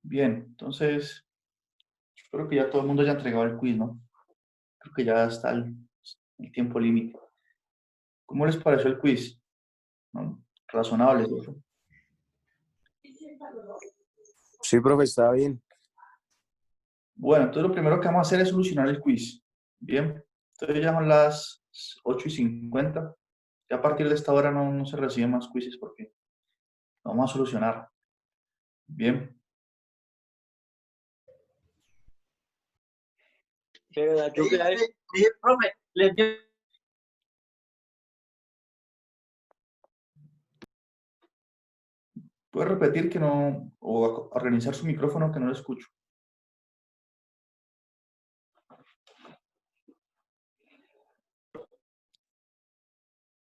Bien, entonces, espero que ya todo el mundo haya entregado el quiz, ¿no? Creo que ya está el tiempo límite. ¿Cómo les pareció el quiz? ¿No? Razonable, ¿cierto? Sí, profe, está bien. Bueno, entonces lo primero que vamos a hacer es solucionar el quiz. Bien, entonces ya son las 8:50. Ya a partir de esta hora no se reciben más quizzes porque lo vamos a solucionar. Bien, Pero yo que dije, profe, le dio. ¿puede repetir que no, o organizar su micrófono que no lo escucho?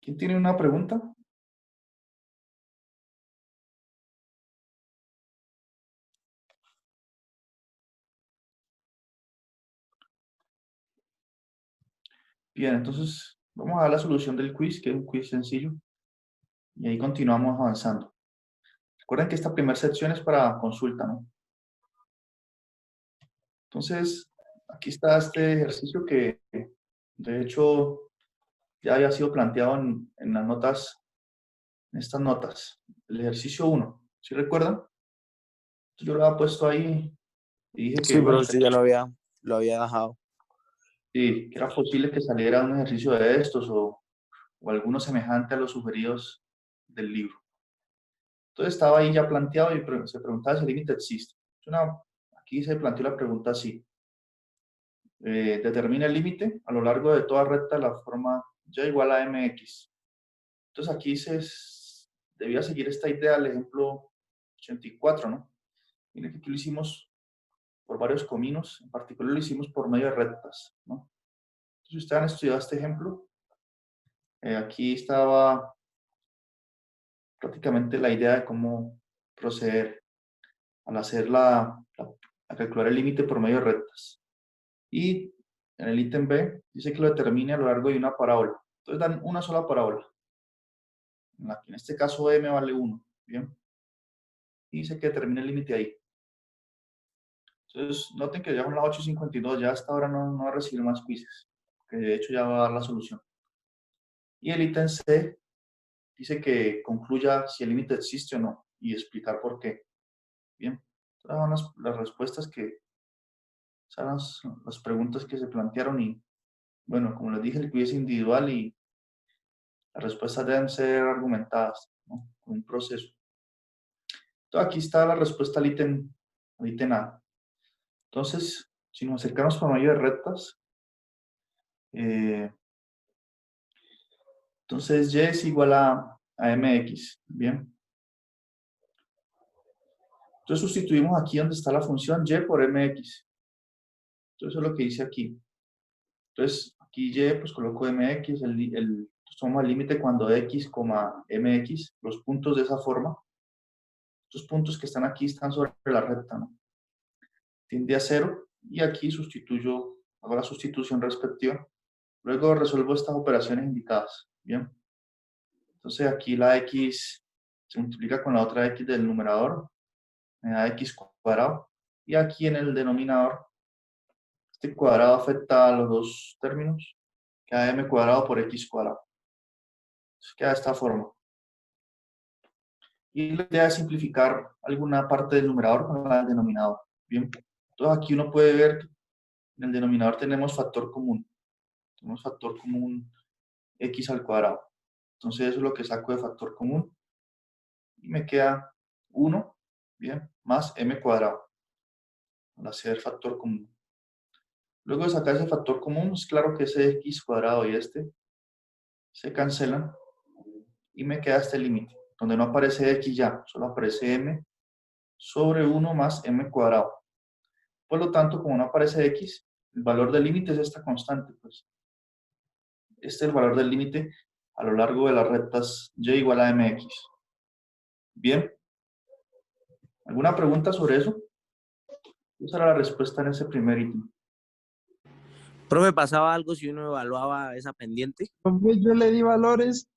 ¿Quién tiene una pregunta? Bien, entonces vamos a dar la solución del quiz, que es un quiz sencillo, y ahí continuamos avanzando. Recuerden que esta primera sección es para consulta, ¿no? Entonces, aquí está este ejercicio que, de hecho, ya había sido planteado en las notas, en estas notas. El ejercicio 1, ¿sí recuerdan? Yo lo había puesto ahí y dije que, Sí, bueno, profe, usted ya lo había dejado. sí, que era posible que saliera un ejercicio de estos o alguno semejante a los sugeridos del libro. Entonces estaba ahí ya planteado y se preguntaba si el límite existe. Aquí se planteó la pregunta así. Determina el límite a lo largo de toda recta de la forma y igual a mx. Entonces aquí debía seguir esta idea del ejemplo 84, ¿no? Miren que aquí lo hicimos por varios caminos, en particular lo hicimos por medio de rectas, ¿no? Entonces, si ustedes han estudiado este ejemplo, aquí estaba prácticamente la idea de cómo proceder al a calcular el límite por medio de rectas. Y en el ítem B dice que lo determine a lo largo de una parábola. Entonces dan una sola parábola, en la que en este caso m vale 1, ¿bien? Y dice que determine el límite ahí. Entonces, noten que ya son las 8:52, ya hasta ahora no va a recibir más quizzes, que de hecho ya va a dar la solución. Y el ítem C dice que concluya si el límite existe o no y explicar por qué. Bien, todas son las respuestas son las preguntas que se plantearon y, bueno, como les dije, el quiz es individual y las respuestas deben ser argumentadas, ¿no? Con un proceso. Entonces, aquí está la respuesta al ítem A. Entonces, si nos acercamos por medio de rectas, eh, entonces y es igual a mx, ¿bien? Entonces sustituimos aquí donde está la función y por mx. Entonces eso es lo que dice aquí. Entonces aquí y, pues coloco mx, tomamos el límite cuando x, mx, los puntos de esa forma. Estos puntos que están aquí están sobre la recta, ¿no? Tiende a 0 y aquí hago la sustitución respectiva. Luego resuelvo estas operaciones indicadas, ¿bien? Entonces aquí la x se multiplica con la otra x del numerador, me da x cuadrado. Y aquí en el denominador, este cuadrado afecta a los dos términos, queda m cuadrado por x cuadrado. Entonces queda de esta forma. Y la idea es simplificar alguna parte del numerador con la del denominador. Bien, entonces aquí uno puede ver que en el denominador tenemos factor común. Tenemos factor común x al cuadrado. Entonces eso es lo que saco de factor común. Y me queda 1, bien, más m cuadrado, al hacer factor común. Luego de sacar ese factor común, es claro que ese x cuadrado y este se cancelan y me queda este límite, donde no aparece x ya, solo aparece m sobre 1 más m cuadrado. Por lo tanto, como no aparece x, el valor del límite es esta constante, pues. Este es el valor del límite a lo largo de las rectas y igual a mx. Bien, ¿alguna pregunta sobre eso? Esa era la respuesta en ese primer ítem. Profe, ¿pasaba algo si uno evaluaba esa pendiente? Profe, yo le di valores.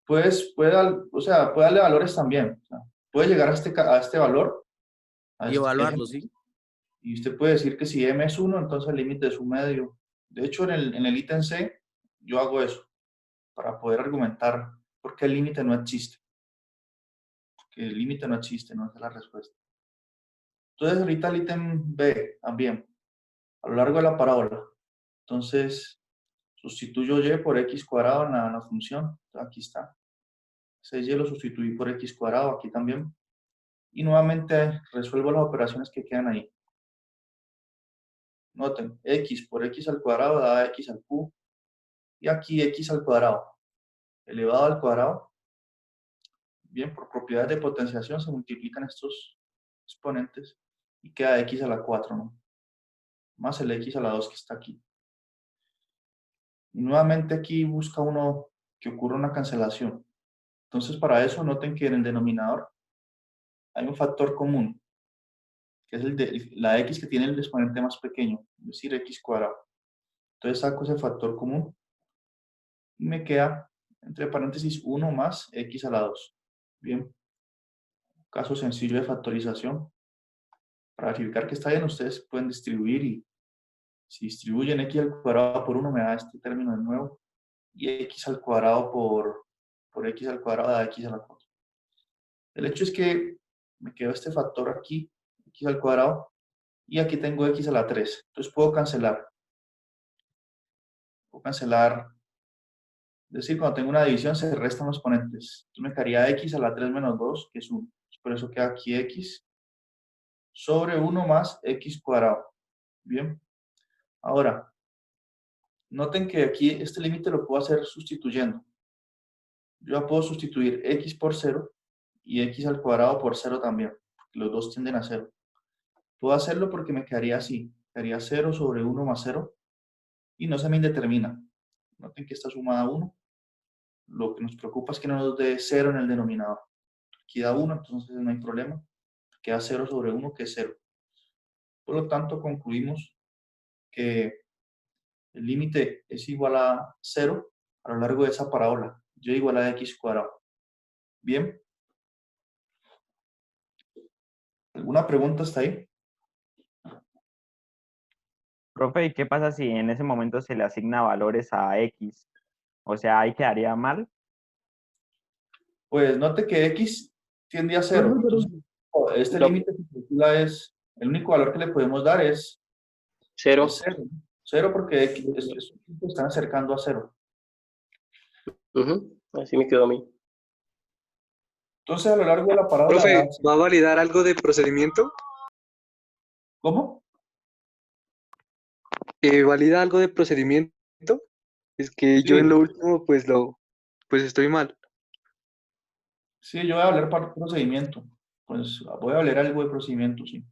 Pues puede darle valores también. O sea, puede llegar a este valor, Y evaluarlo, ¿sí? Y usted puede decir que si m es 1, entonces el límite es un medio. De hecho, en el ítem C, yo hago eso para poder argumentar por qué el límite no existe. Porque el límite no existe, no es la respuesta. Entonces, ahorita el ítem B también, a lo largo de la parábola. Entonces, sustituyo y por x cuadrado en la función. Aquí está. 6y lo sustituí por x cuadrado, aquí también. Y nuevamente resuelvo las operaciones que quedan ahí. Noten, x por x al cuadrado da x al cubo. Y aquí x al cuadrado elevado al cuadrado. Bien, por propiedades de potenciación se multiplican estos exponentes y queda x a la 4, ¿no? Más el x a la 2 que está aquí. Y nuevamente aquí busca uno que ocurra una cancelación. Entonces, para eso, noten que en el denominador hay un factor común, que es el de la x que tiene el exponente más pequeño, es decir, x cuadrado. Entonces saco ese factor común y me queda, entre paréntesis, 1 más x a la 2. Bien, caso sencillo de factorización. Para verificar que está bien, ustedes pueden distribuir y si distribuyen x al cuadrado por 1 me da este término de nuevo y x al cuadrado por x al cuadrado da x a la 4. El hecho es que me quedó este factor aquí, x al cuadrado, y aquí tengo x a la 3. Entonces puedo cancelar. Puedo cancelar, es decir, cuando tengo una división se restan los exponentes. Entonces me quedaría x a la 3 menos 2, que es 1. Por eso queda aquí x sobre 1 más x cuadrado. Bien. Ahora, noten que aquí este límite lo puedo hacer sustituyendo. Yo ya puedo sustituir x por 0 y x al cuadrado por 0 también, porque los dos tienden a 0. Puedo hacerlo porque me quedaría así, quedaría 0 sobre 1 más 0 y no se me indetermina. Noten que está sumada a 1. Lo que nos preocupa es que no nos dé 0 en el denominador. Aquí da 1, entonces no hay problema. Queda 0 sobre 1, que es 0. Por lo tanto, concluimos que el límite es igual a 0 a lo largo de esa parábola, y igual a x cuadrado. Bien. ¿Alguna pregunta hasta ahí? Profe, ¿y qué pasa si en ese momento se le asigna valores a X? O sea, ahí quedaría mal. Pues note que x tiende a 0. Profe, pero Entonces, este No, límite que calcula es, el único valor que le podemos dar es 0. 0. 0 porque estos están acercando a 0. Así me quedó a mí. Entonces, a lo largo de la parábola, Profe, ¿va a validar algo de procedimiento? ¿cómo? ¿Valida algo de procedimiento? Es que yo en Sí, lo último, pues estoy mal. sí, yo voy a hablar para procedimiento. Pues voy a hablar algo de procedimiento, sí.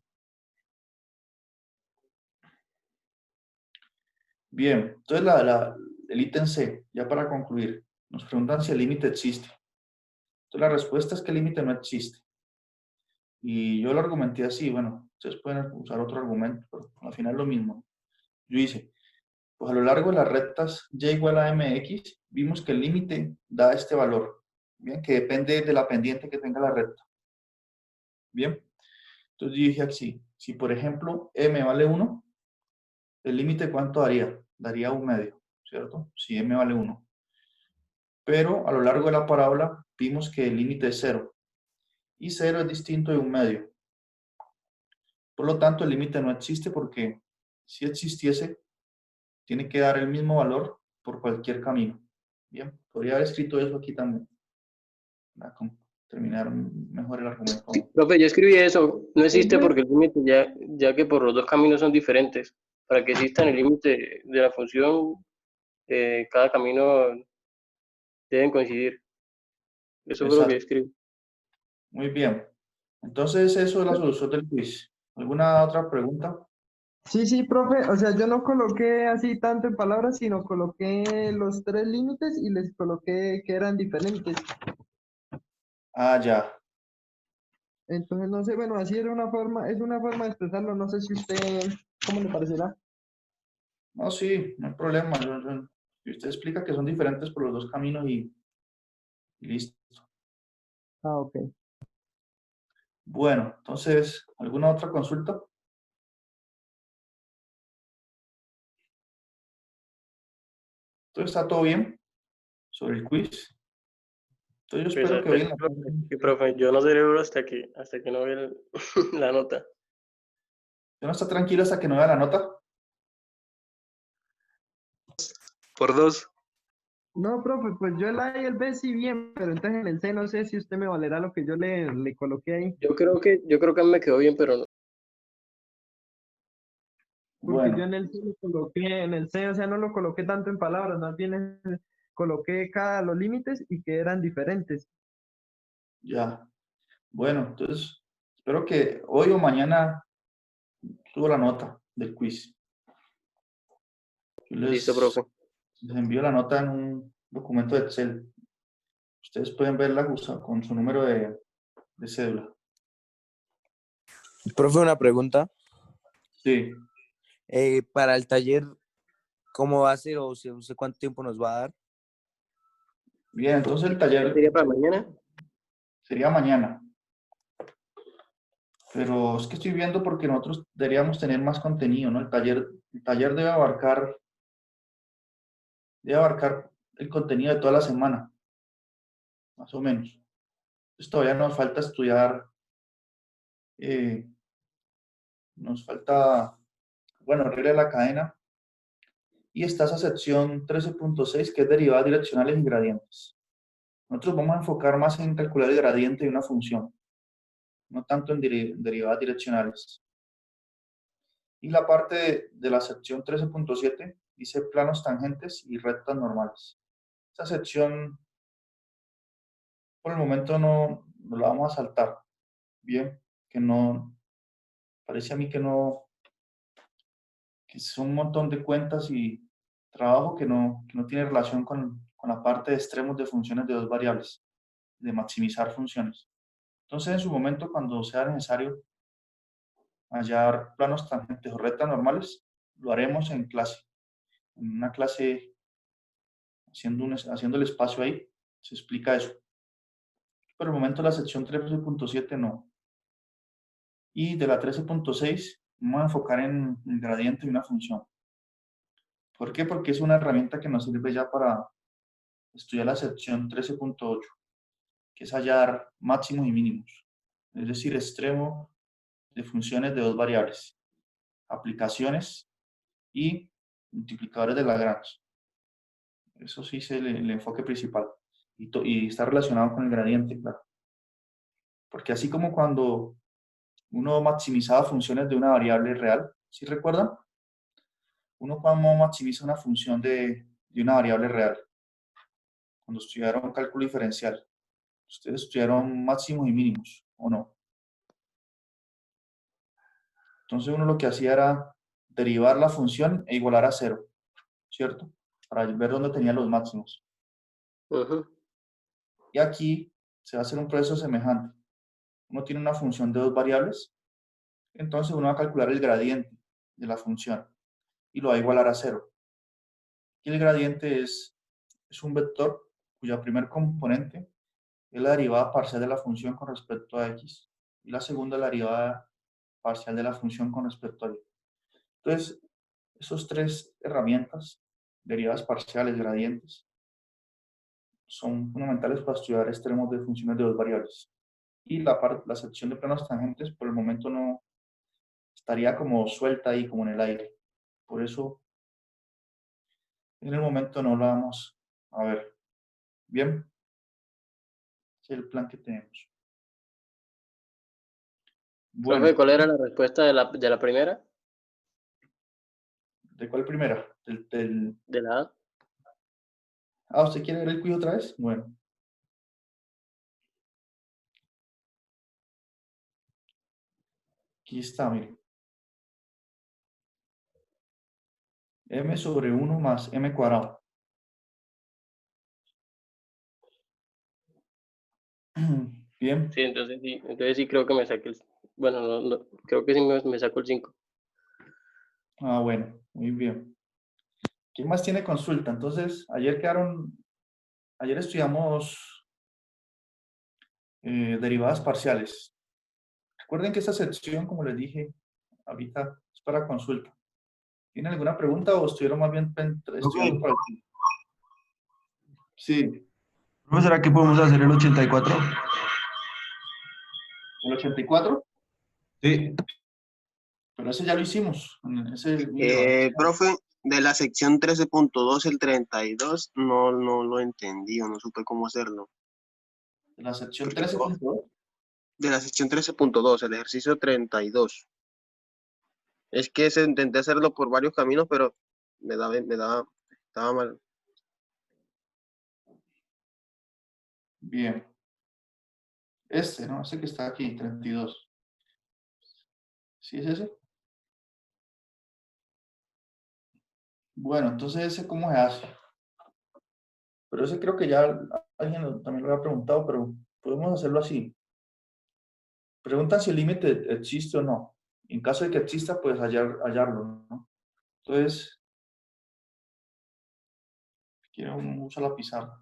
Bien, entonces el ítem C, ya para concluir, nos preguntan si el límite existe. Entonces la respuesta es que el límite no existe. Y yo lo argumenté así, bueno, ustedes pueden usar otro argumento, pero al final lo mismo. Yo hice, pues a lo largo de las rectas y igual a mx, vimos que el límite da este valor, bien, que depende de la pendiente que tenga la recta. Bien, entonces yo dije así, si por ejemplo m vale 1, el límite ¿cuánto daría? Daría un medio, ¿cierto? Si m vale 1. Pero a lo largo de la parábola vimos que el límite es 0. Y 0 es distinto de un medio. Por lo tanto, el límite no existe porque si existiese, tiene que dar el mismo valor por cualquier camino. Bien, podría haber escrito eso aquí también. Para terminar mejor el argumento. Profe, yo escribí eso. No existe profe, porque el límite, ya que por los dos caminos son diferentes. Para que exista el límite de la función, cada camino deben coincidir. Eso fue lo que Exacto. escribí. Muy bien. Entonces, eso es la solución del quiz. ¿Alguna otra pregunta? sí, profe, o sea, yo no coloqué así tanto en palabras, sino coloqué los tres límites y les coloqué que eran diferentes. Ah, ya. Entonces, no sé, bueno, así era es una forma de expresarlo, no sé si usted, ¿cómo le parecerá? No, sí, no hay problema. Y usted explica que son diferentes por los dos caminos y listo. Ah, ok. Bueno, entonces, ¿alguna otra consulta? Entonces, ¿está todo bien sobre el quiz? Entonces, yo Pues, espero que hoy en la sí, profe, yo no celebro hasta que no vea la nota. ¿Usted no está tranquilo hasta que no vea la nota? Por 2. No, profe, pues yo el A y el B sí bien, pero entonces en el C no sé si usted me valerá lo que yo le coloqué ahí, Yo creo que me quedó bien, pero no. porque yo Bueno, en el C lo coloqué, en el C, o sea, no lo coloqué tanto en palabras, más bien coloqué cada los límites y que eran diferentes. ya. Bueno, entonces, espero que hoy o mañana suba la nota del quiz. Yo Listo, profe. les envío la nota en un documento de Excel. Ustedes pueden verla con su número de cédula. Profe, una pregunta. Sí, Para el taller, ¿cómo va a ser o sé cuánto tiempo nos va a dar? bien, entonces el ¿Qué taller sería para mañana? sería mañana. Pero es que estoy viendo porque nosotros deberíamos tener más contenido, ¿no? El taller debe abarcar el contenido de toda la semana, más o menos. Entonces todavía nos falta estudiar, eh, nos falta, bueno, regla de la cadena, y está esa sección 13.6 que es derivadas direccionales y gradientes. Nosotros vamos a enfocar más en calcular el gradiente de una función, no tanto en derivadas direccionales. Y la parte de la sección 13.7 dice planos tangentes y rectas normales. Esta sección, por el momento, no la vamos a saltar. Bien, que no, parece a mí que son un montón de cuentas y trabajo que no tiene relación con la parte de extremos de funciones de dos variables, de maximizar funciones. Entonces, en su momento, cuando sea necesario hallar planos tangentes o rectas normales, lo haremos en clase. En una clase, haciendo el espacio ahí, se explica eso. Por el momento, la sección 13.7 no. Y de la 13.6 vamos a enfocar en el gradiente de una función. ¿Por qué? Porque es una herramienta que nos sirve ya para estudiar la sección 13.8, que es hallar máximos y mínimos, es decir, extremo de funciones de dos variables, aplicaciones y multiplicadores de Lagrange. Eso sí es el enfoque principal. Y está relacionado con el gradiente, claro. Porque así como cuando uno maximizaba funciones de una variable real, ¿sí recuerdan? Uno cuando maximiza una función de una variable real, cuando estudiaron cálculo diferencial, ustedes estudiaron máximos y mínimos, ¿o no? Entonces uno lo que hacía era derivar la función e igualar a cero, ¿cierto? Para ver dónde tenía los máximos. Ujú. Y aquí se va a hacer un proceso semejante. Uno tiene una función de dos variables, entonces uno va a calcular el gradiente de la función y lo va a igualar a cero. Y el gradiente es un vector cuya primer componente es la derivada parcial de la función con respecto a x y la segunda la derivada parcial de la función con respecto a y. Entonces, esas tres herramientas, derivadas parciales, gradientes, son fundamentales para estudiar extremos de funciones de dos variables. Y la sección de planos tangentes por el momento no estaría como suelta ahí, como en el aire. Por eso, en el momento no la vamos a ver. Bien, ese es el plan que tenemos. Profe, Bueno, ¿cuál era la respuesta de la primera? ¿de cuál primera? De la A. ¿Usted quiere ver el quiz otra vez? Bueno, aquí está, mire. M sobre 1 más M cuadrado. Bien. Sí, entonces sí creo que me saqué bueno, creo que sí me saco el 5. Bueno, muy bien. ¿Quién más tiene consulta? Entonces, ayer estudiamos derivadas parciales. Recuerden que esta sección, como les dije, ahorita es para consulta. ¿Tienen alguna pregunta o estuvieron más bien estudiando para el tiempo? Sí, Profe, ¿será que podemos hacer el 84? el 84, Sí. pero ese ya lo hicimos. Ese video. Profe, de la sección 13.2, el 32, no lo entendí o no supe cómo hacerlo. De la sección 13.2. De la sección 13.2, el ejercicio 32. Es que intenté hacerlo por varios caminos, pero estaba mal. Bien. ¿No? Ese que está aquí, 32. ¿Sí es ese? Bueno, entonces ese cómo se hace. Pero ese creo que ya alguien también lo había preguntado, pero podemos hacerlo así. Preguntan si el límite existe o no. En caso de que exista, pues hallarlo, ¿no? Entonces, quiero usar la pizarra.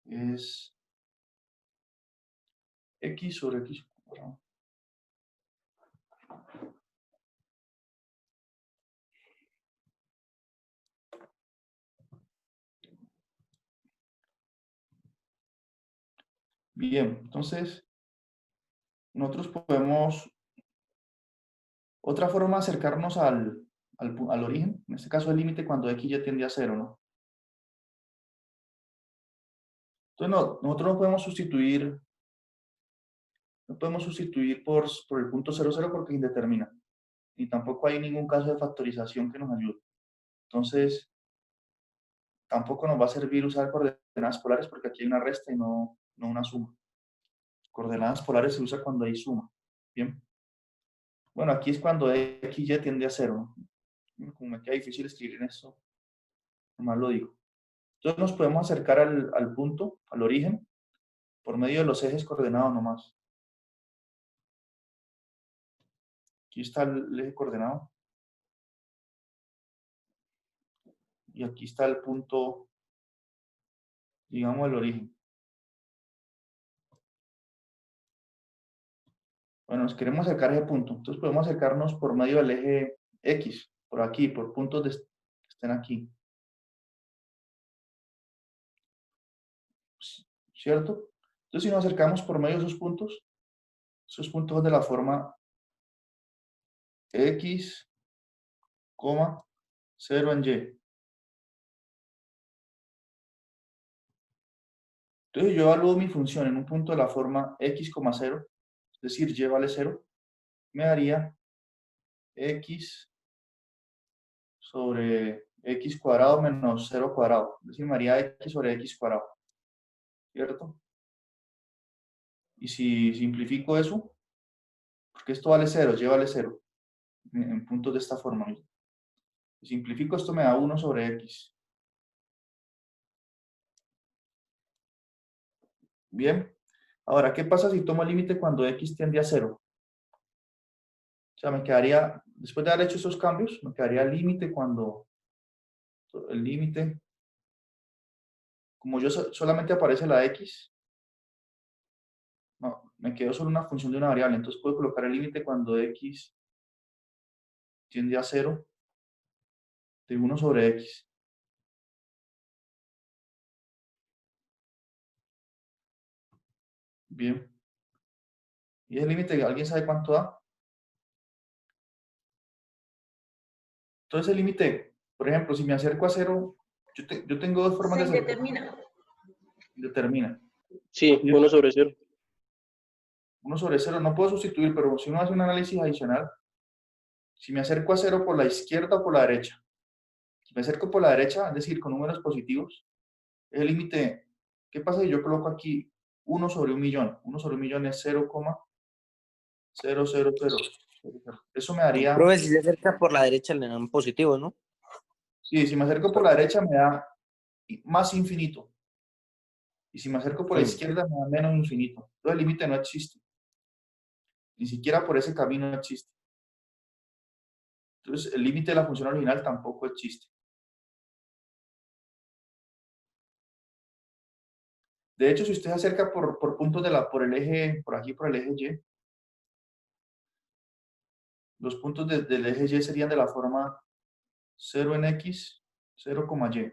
Es x sobre x cuadrado. Bien, entonces, nosotros podemos, otra forma de acercarnos al origen, en este caso el límite cuando x ya tiende a 0, ¿no? Entonces, nosotros no podemos sustituir por el punto 0,0 porque es indeterminado. Y tampoco hay ningún caso de factorización que nos ayude. Entonces, tampoco nos va a servir usar coordenadas polares porque aquí hay una resta y no una suma. Coordenadas polares se usa cuando hay suma. Bien. Bueno, aquí es cuando XY tiende a 0, ¿no? Como me queda difícil escribir en esto, nomás lo digo. Entonces nos podemos acercar al punto, al origen, por medio de los ejes coordenados nomás. Aquí está el eje coordenado. Y aquí está el punto, digamos, el origen. Bueno, nos queremos acercar a ese punto. Entonces podemos acercarnos por medio del eje X, por aquí, por puntos que estén aquí. ¿Cierto? Entonces si nos acercamos por medio de esos puntos de la forma X, 0 en Y. Entonces yo evalúo mi función en un punto de la forma X, 0, es decir, Y vale 0, me daría X sobre X cuadrado menos 0 cuadrado. Es decir, me daría X sobre X cuadrado. ¿Cierto? Y si simplifico eso, porque esto vale 0, Y vale 0, en puntos de esta forma. Si simplifico esto me da 1 sobre X. Bien. Ahora, ¿qué pasa si tomo el límite cuando X tiende a 0? O sea, me quedaría, después de haber hecho esos cambios, me quedaría el límite como yo solamente aparece la X, no, me quedo solo una función de una variable, entonces puedo colocar el límite cuando X tiende a 0 de 1 sobre X. Bien. ¿Y el límite, alguien sabe cuánto da? Entonces el límite, por ejemplo, si me acerco a 0, yo tengo dos formas de acercarme. Determina. Sí, 1 sobre 0. 1 sobre 0 no puedo sustituir, pero si uno hace un análisis adicional, si me acerco a 0 por la izquierda o por la derecha, si me acerco por la derecha, es decir, con números positivos, es el límite. ¿Qué pasa si yo coloco aquí 1 sobre 1.000.000? 1 sobre 1.000.000 es 0,00000. Eso me daría, Profe, si se acerca por la derecha le dan positivo, ¿no? sí, si me acerco por la derecha me da más infinito. Y si me acerco por la Sí. izquierda me da menos infinito. Entonces el límite no existe. Ni siquiera por ese camino existe. Entonces el límite de la función original tampoco existe. De hecho, si usted se acerca por puntos por el eje, por aquí, por el eje Y, Los puntos del eje Y serían de la forma 0 en X, 0, Y.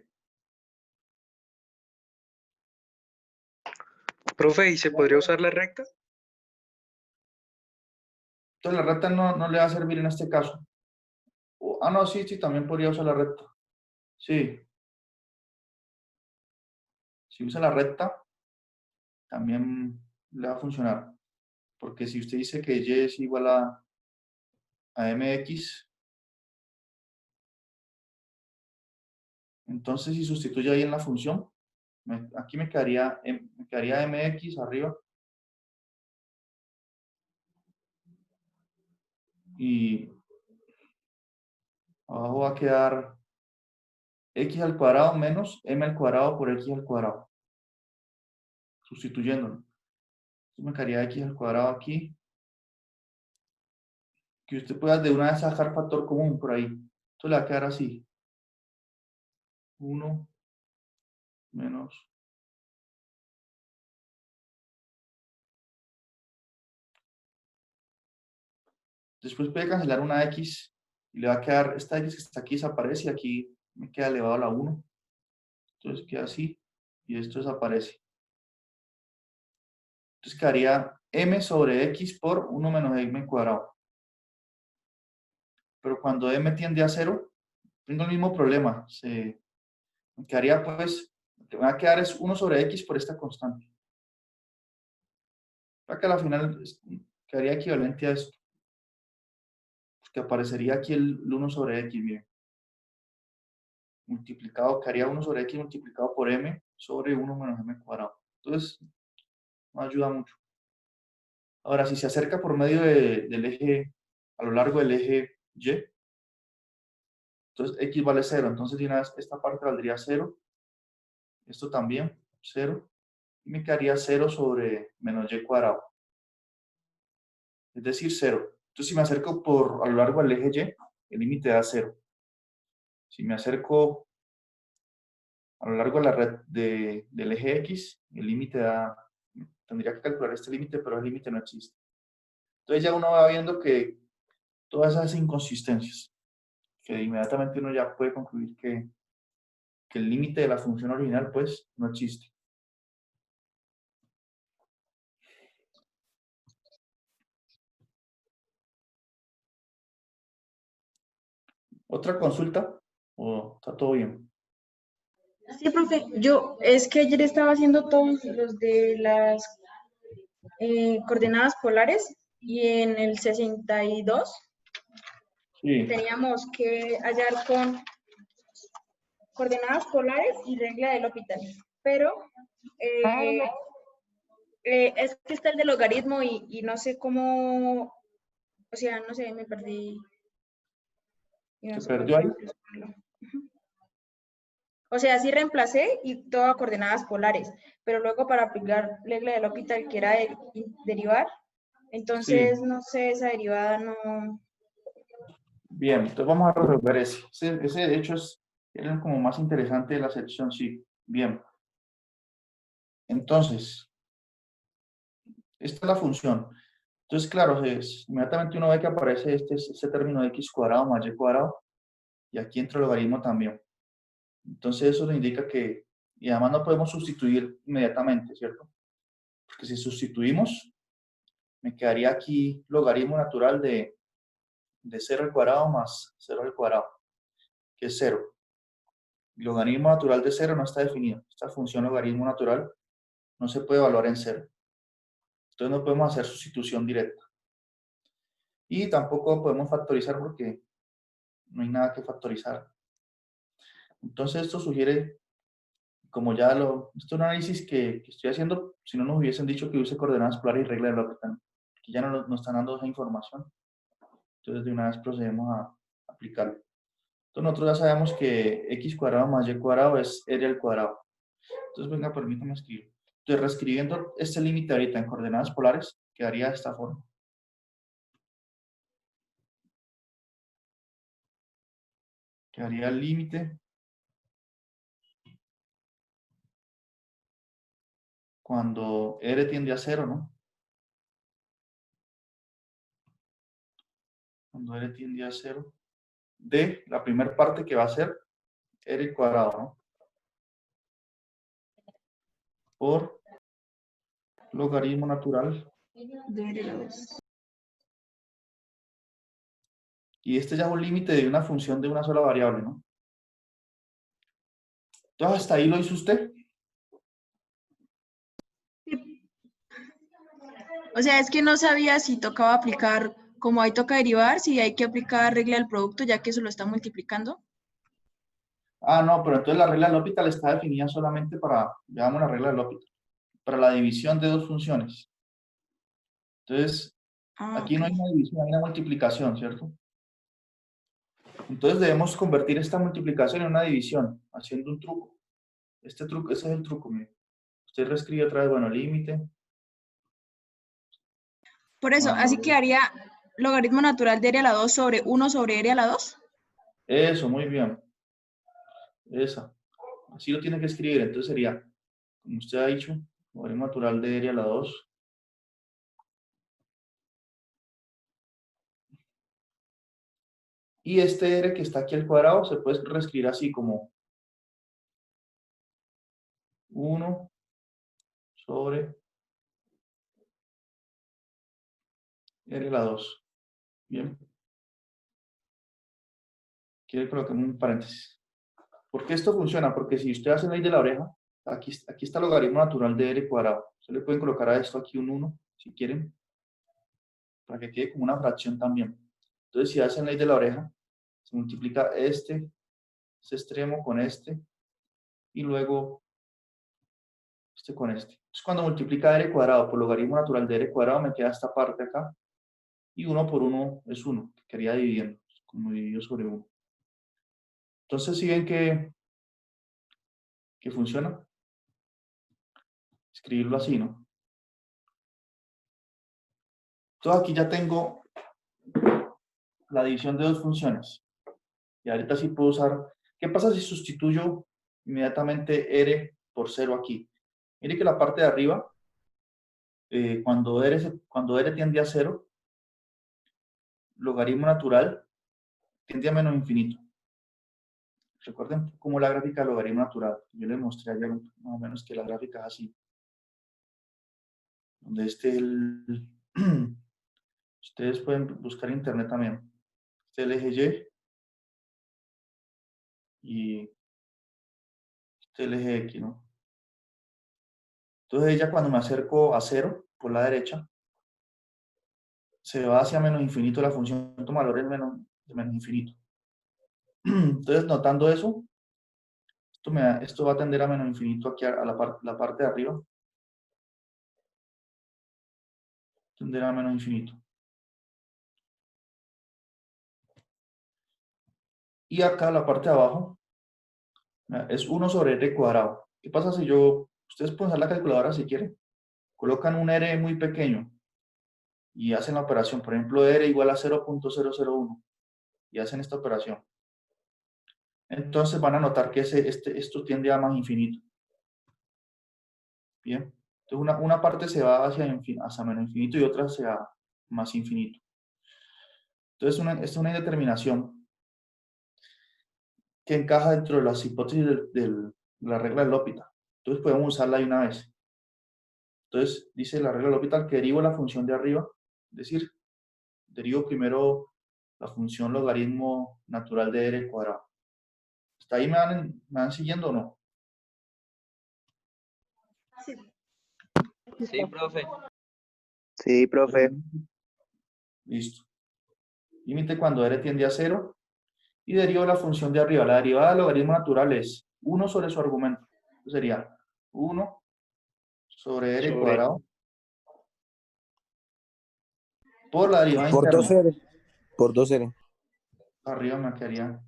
Profe, ¿y se podría usar la recta? Entonces la recta no le va a servir en este caso. No, sí, también podría usar la recta. Sí. Si usa la recta, también le va a funcionar. Porque si usted dice que Y es igual a MX, entonces si sustituye ahí en la función, aquí me quedaría MX arriba y abajo va a quedar X al cuadrado menos M al cuadrado por X al cuadrado, sustituyéndolo. Entonces me quedaría X al cuadrado aquí, que usted pueda de una vez sacar factor común por ahí. Entonces le va a quedar así. 1 menos. Después puede cancelar una X y le va a quedar, esta X que está aquí desaparece y aquí me queda elevado a la 1. Entonces queda así y esto desaparece. Entonces quedaría M sobre X por 1 menos M cuadrado. Pero cuando M tiende a 0, tengo el mismo problema. Me quedaría pues, lo que me va a quedar es 1 sobre X por esta constante. Para que a la final quedaría equivalente a esto. Que aparecería aquí el 1 sobre X, miren. Multiplicado, quedaría 1 sobre X multiplicado por M sobre 1 menos M cuadrado. Entonces, no ayuda mucho. Ahora, si se acerca por medio del eje, a lo largo del eje Y, entonces X vale 0. Entonces, de una vez, esta parte valdría 0. Esto también, 0. Y me quedaría 0 sobre menos Y cuadrado. Es decir, 0. Entonces, si me acerco a lo largo del eje Y, el límite da 0. Si me acerco a lo largo de la red del eje X, el límite tendría que calcular este límite, pero el límite no existe. Entonces ya uno va viendo que todas esas inconsistencias, que inmediatamente uno ya puede concluir que el límite de la función original pues no existe. ¿Otra consulta? ¿O está todo bien? Sí, profe, es que ayer estaba haciendo todos los de las coordenadas polares y en el 62 Sí. teníamos que hallar con coordenadas polares y regla del L'Hopital, pero es que está el de logaritmo y no sé cómo, o sea, no sé, me perdí. Y no ¿Se sé perdió ahí? O sea, sí reemplacé y todo a coordenadas polares, pero luego para aplicar regla del L'Hopital, que era derivar, entonces, Sí. no sé, esa derivada no... Bien, entonces vamos a resolver ese. Ese de hecho es el como más interesante de la sección, sí. Bien. Entonces, esta es la función. Entonces, claro, inmediatamente uno ve que aparece este término de x cuadrado más y cuadrado, y aquí entra el logaritmo también. Entonces, eso nos indica que, y además no podemos sustituir inmediatamente, ¿cierto? Porque si sustituimos, me quedaría aquí logaritmo natural de 0 al cuadrado más 0 al cuadrado, que es 0. El logaritmo natural de 0 no está definido. Esta función logaritmo natural no se puede evaluar en 0. Entonces no podemos hacer sustitución directa. Y tampoco podemos factorizar porque no hay nada que factorizar. Entonces esto sugiere, como ya esto es un análisis que estoy haciendo, si no nos hubiesen dicho que use coordenadas polares y regla de L'Hopital, que ya nos están dando esa información. Entonces de una vez procedemos a aplicarlo. Entonces nosotros ya sabemos que x cuadrado más y cuadrado es r al cuadrado. Entonces venga, permítame escribir. Entonces reescribiendo este límite ahorita en coordenadas polares, quedaría de esta forma. Quedaría el límite cuando r tiende a 0, ¿no? cuando r tiende a 0, de la primera parte que va a ser r cuadrado, ¿no? Por logaritmo natural. De r a la 2. Y este ya es un límite de una función de una sola variable, ¿no? Entonces, hasta ahí lo hizo usted. O sea, es que no sabía si tocaba aplicar, como ahí toca derivar, si hay que aplicar regla del producto, ya que eso lo está multiplicando. Ah, no, pero entonces la regla de L'Hopital está definida solamente para, llamamos la regla de L'Hopital, para la división de dos funciones. Entonces, Ah, aquí no hay ok. una división, hay una multiplicación, ¿cierto? Entonces debemos convertir esta multiplicación en una división, haciendo un truco. Este truco, ese es el truco, mire. Usted reescribe otra vez, bueno, límite. Por eso, así quedaría logaritmo natural de r a la 2 sobre 1 sobre r a la 2. Eso, muy bien. Esa. Así lo tiene que escribir. Entonces sería, como usted ha dicho, logaritmo natural de r a la 2. Y este r que está aquí al cuadrado se puede reescribir así como 1 sobre r a la 2. Bien. Quiero colocar un paréntesis. ¿Por qué esto funciona? Porque si usted hace ley de la oreja, aquí está el logaritmo natural de r cuadrado. Ustedes le pueden colocar a esto aquí un 1, si quieren, para que quede como una fracción también. Entonces, si hacen ley de la oreja, se multiplica este extremo con este, y luego este con este. Entonces, cuando multiplica r cuadrado por logaritmo natural de r cuadrado, me queda esta parte acá, y 1 por 1 es 1, que quería dividiendo, como dividido sobre 1. Entonces, si ven que funciona, escribirlo así, ¿no? Entonces, aquí ya tengo la división de dos funciones. Y ahorita sí puedo usar. ¿Qué pasa si sustituyo inmediatamente r por 0 aquí? Mire que la parte de arriba, cuando r tiende a 0, logaritmo natural tiende a menos infinito. Recuerden cómo la gráfica del logaritmo natural. Yo les mostré ayer más o menos que la gráfica es así. Donde ustedes pueden buscar en internet también. Este es el eje Y y este es el eje X, ¿no? Entonces ella cuando me acerco a 0 por la derecha, se va hacia menos infinito la función, toma valores de menos infinito. Entonces, notando eso, esto va a tender a menos infinito aquí a la parte de arriba. Tender a menos infinito. Y acá la parte de abajo es 1 sobre r cuadrado. ¿Qué pasa si ustedes pueden usar la calculadora si quieren, colocan un r muy pequeño y hacen la operación, por ejemplo, r igual a 0.001 y hacen esta operación? Entonces van a notar que esto tiende a más infinito. Bien. Entonces una parte se va hacia menos infinito y otra hacia más infinito. Entonces esta es una indeterminación que encaja dentro de las hipótesis de la regla de L'Hopital. Entonces podemos usarla de una vez. Entonces dice la regla de L'Hopital que derivo la función de arriba, es decir, derivo primero la función logaritmo natural de r cuadrado. ¿Hasta ahí me van siguiendo o no? Sí, profe. Sí, profe. Listo. Límite cuando r tiende a 0 y derivo la función de arriba. La derivada del logaritmo natural es 1 sobre su argumento. Entonces sería 1 sobre r cuadrado por la derivada Por interna. 2R. Por 2R. Arriba me quedaría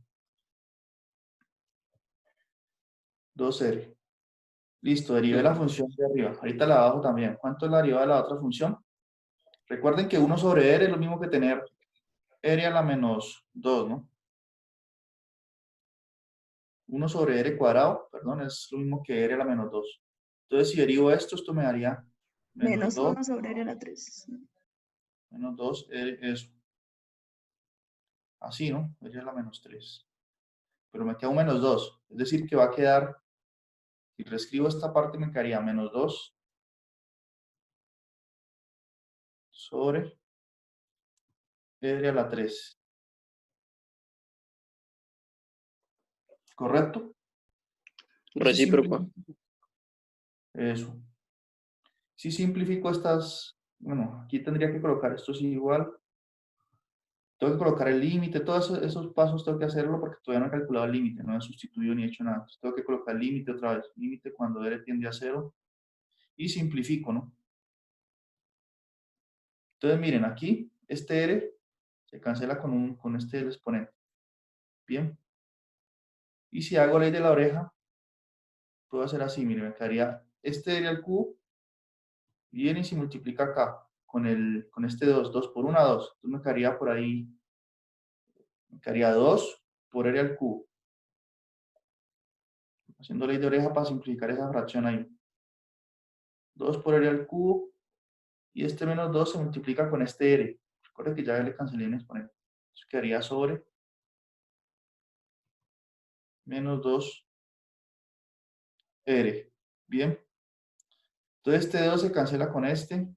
2r. Listo, derivé la función de arriba. Ahorita la abajo también. ¿Cuánto es la derivada de la otra función? Recuerden que 1 sobre r es lo mismo que tener r a la menos 2, ¿no? 1 sobre r cuadrado, perdón, es lo mismo que r a la menos 2. Entonces, si derivo esto me daría menos Menos 2, 1 sobre r a la 3. menos 2, eso. así, ¿no? Sería la menos 3. Pero me queda un menos 2. Es decir, que va a quedar, si reescribo esta parte, me quedaría menos 2 sobre r a la 3. ¿Correcto? Recíproco. Eso. Si simplifico estas, bueno, aquí tendría que colocar esto es igual. Tengo que colocar el límite, todos esos pasos tengo que hacerlo porque todavía no he calculado el límite, no he sustituido ni hecho nada. Entonces, tengo que colocar el límite otra vez, límite cuando r tiende a 0 y simplifico, ¿no? Entonces, miren, aquí este r se cancela con este exponente. Bien. Y si hago ley de la oreja, puedo hacer así, miren, me quedaría este r al cubo, viene y se multiplica acá con este 2, 2 por 1, 2. Entonces me quedaría por ahí, me quedaría 2 por r al cubo. Haciendo ley de oreja para simplificar esa fracción ahí. 2 por r al cubo, y este menos 2 se multiplica con este r. Recuerden que ya le cancelé un exponente. Entonces quedaría sobre menos 2 r. Bien. Entonces este 2 se cancela con este.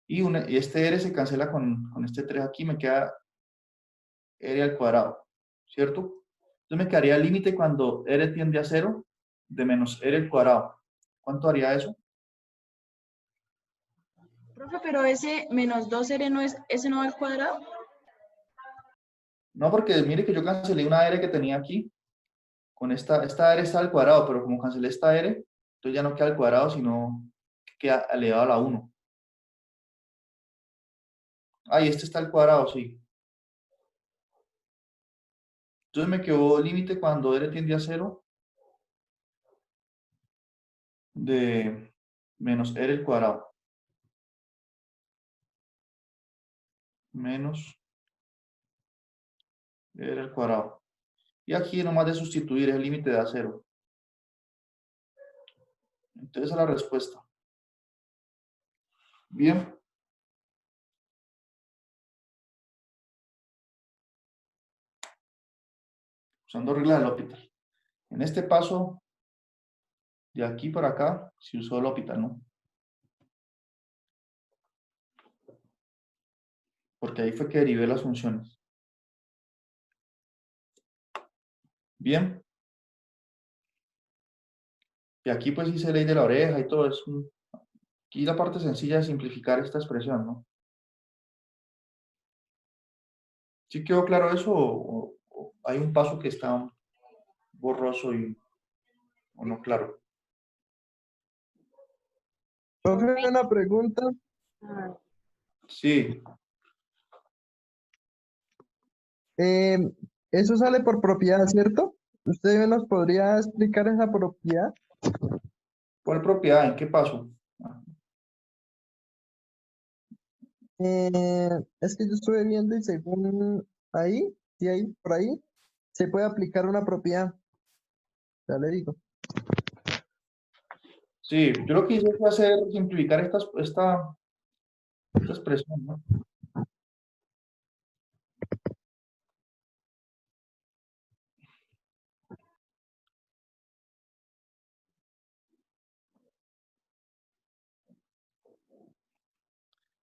Y este r se cancela con este 3 aquí. Me queda r al cuadrado. ¿Cierto? Entonces me quedaría el límite cuando r tiende a 0 de menos r al cuadrado. ¿Cuánto haría eso? Profe, pero ese menos 2r no es, ese no va al cuadrado. No, porque mire que yo cancelé una r que tenía aquí. Con esta r está al cuadrado, pero como cancelé esta r, entonces ya no queda al cuadrado, sino que queda elevado a la 1. Ah, y este está al cuadrado, sí. Entonces me quedó límite cuando r tiende a 0 de menos r al cuadrado. Menos r al cuadrado. Y aquí nomás de sustituir es el límite de a 0. Entonces esa es la respuesta. Bien. Usando regla del L'Hopital. En este paso, de aquí para acá, se usó el L'Hopital, ¿no? Porque ahí fue que derivé las funciones. Bien. Y aquí pues hice ley de la oreja y todo eso. Aquí la parte sencilla de simplificar esta expresión, ¿no? ¿Sí quedó claro eso o hay un paso que está borroso o no claro? Profe, una pregunta. Sí, Eh, Eso sale por propiedad, ¿cierto? ¿Usted nos podría explicar esa propiedad? ¿cuál propiedad? ¿En qué paso? Es que yo estuve viendo y según ahí, sí, ahí, por ahí, se puede aplicar una propiedad. Ya le digo. Sí, yo lo que hice fue simplificar esta expresión, ¿no?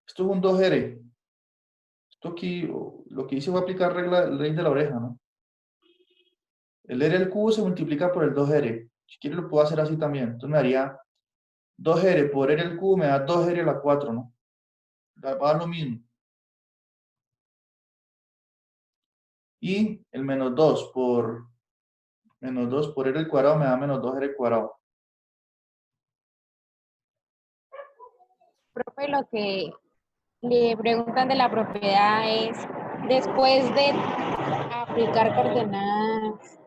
Esto es un 2R. Esto aquí, lo que hice fue aplicar ley de la oreja, ¿no? El R al cubo se multiplica por el 2R. Si quiere lo puedo hacer así también. Entonces me daría 2R por R al cubo, me da 2R a la 4, ¿no? Va a dar lo mismo. Y el menos 2 por R al cuadrado me da menos 2R al cuadrado. Profe, lo que le preguntan de la propiedad es, después de aplicar coordenadas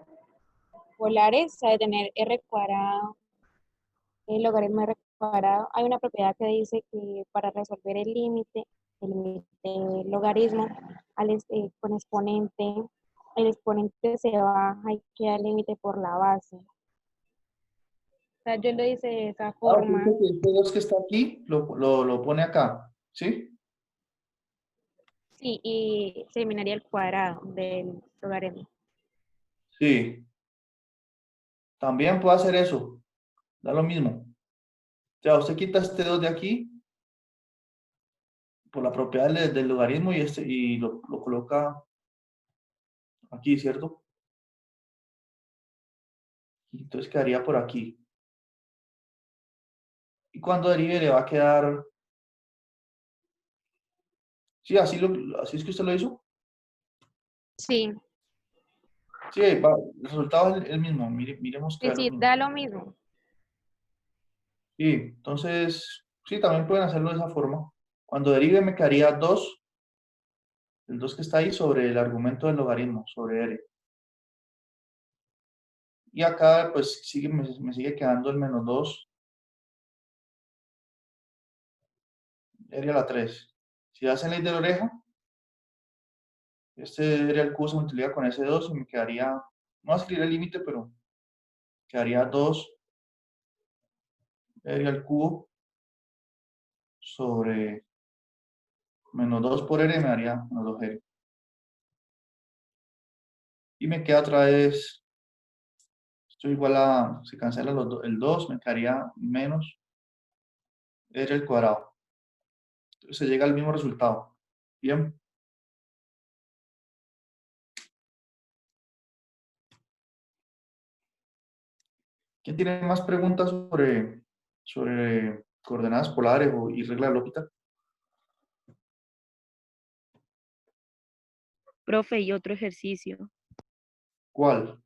polares, o sea, de tener r cuadrado, el logaritmo de r cuadrado, hay una propiedad que dice que para resolver el límite logaritmo con exponente, el exponente se baja y queda el límite por la base. O sea, yo lo hice de esa forma. Este 2 que está aquí lo pone acá, ¿sí? Sí, y se eliminaría el cuadrado del logaritmo. Sí, también puede hacer eso. Da lo mismo. O sea, usted quita este 2 de aquí por la propiedad del logaritmo y lo coloca aquí, ¿cierto? Y entonces quedaría por aquí. Y cuando derive le va a quedar... Sí, así es que usted lo hizo. Sí, Sí, el resultado es el mismo. Miremos que sí, da lo sí, mismo. da lo mismo. Sí, entonces, sí, también pueden hacerlo de esa forma. Cuando derive me quedaría 2, el 2 que está ahí sobre el argumento del logaritmo, sobre r. Y acá, pues, me sigue quedando el menos 2, r a la 3. Si hacen ley de la oreja, este r al cubo se multiplica con ese 2 y me quedaría, no voy a escribir el límite, pero quedaría 2 r al cubo sobre menos 2 por r me daría menos 2r. Y me queda otra vez, esto igual a, se cancela el 2, me quedaría menos r al cuadrado. Entonces se llega al mismo resultado. Bien. ¿Quién tiene más preguntas sobre coordenadas polares y regla de L'Hopital? Profe, y otro ejercicio. ¿Cuál?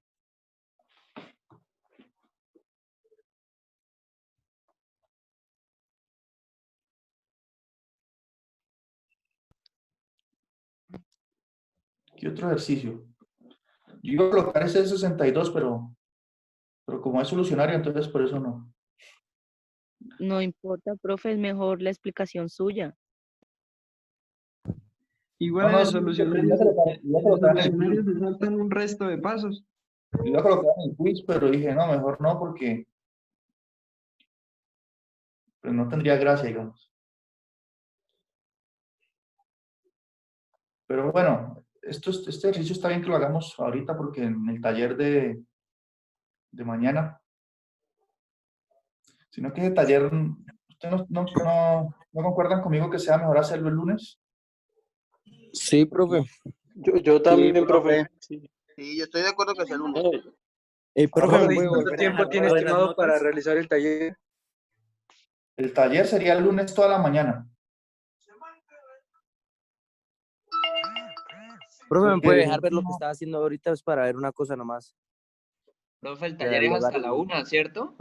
¿Qué otro ejercicio? Yo iba a colocar ese de 62, pero como es solucionario, entonces por eso no. No importa, profe, es mejor la explicación suya. Igual No, en el sí, solucionario, iba a colocar en el quiz. se saltan un resto de pasos. Lo iba a colocar en el quiz, pero dije, no, mejor no, porque pues, no tendría gracia, digamos. Pero bueno, este ejercicio está bien que lo hagamos ahorita, porque en el taller de mañana, sino que ese taller, ¿ustedes no concuerdan conmigo que sea mejor hacerlo el lunes? Sí, profe. Yo Sí, también, profe. profe. Sí, yo estoy de acuerdo que sea el lunes. Profe, Profe, ¿me puede ¿Cuánto volver a tiempo dejar tiene todas las estimado para notas? realizar el taller? el taller sería el lunes toda la mañana. Profe, ¿me puede Porque dejar ver lo que estaba haciendo ahorita? Es para ver una cosa nomás. Profe, el De taller es los hasta la logaritmos. 1, ¿cierto?